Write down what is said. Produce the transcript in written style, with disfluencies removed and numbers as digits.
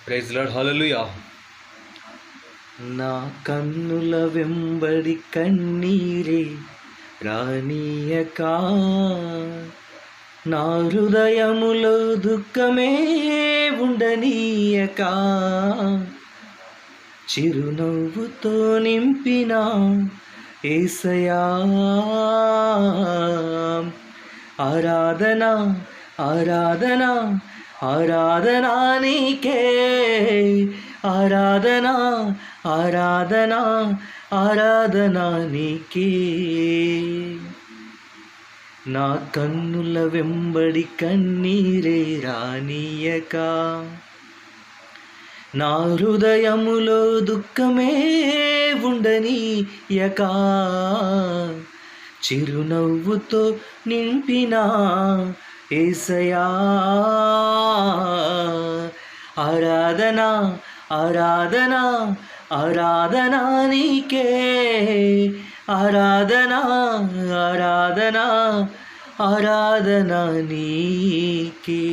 Praise lord, హల్లెలూయా. నా కన్నుల వెంబడి కన్నీరే రానీయక, నా హృదయములో దుఃఖమే ఉండనీయక, చిరునవ్వుతో నింపిన యేసయ్యా, ఆరాధన ఆరాధన ఆరాధన నీకే, ఆరాధన ఆరాధన ఆరాధన నీకే. నా కన్నుల వెంబడి కన్నీరే రానీయక, నా హృదయములో దుఃఖమే ఉండనీయక, చిరునవ్వుతో నింపిన యేసయ్యా, ఆరాధన ఆరాధన ఆరాధన నీకే, ఆరాధన ఆరాధన ఆరాధన నీకే.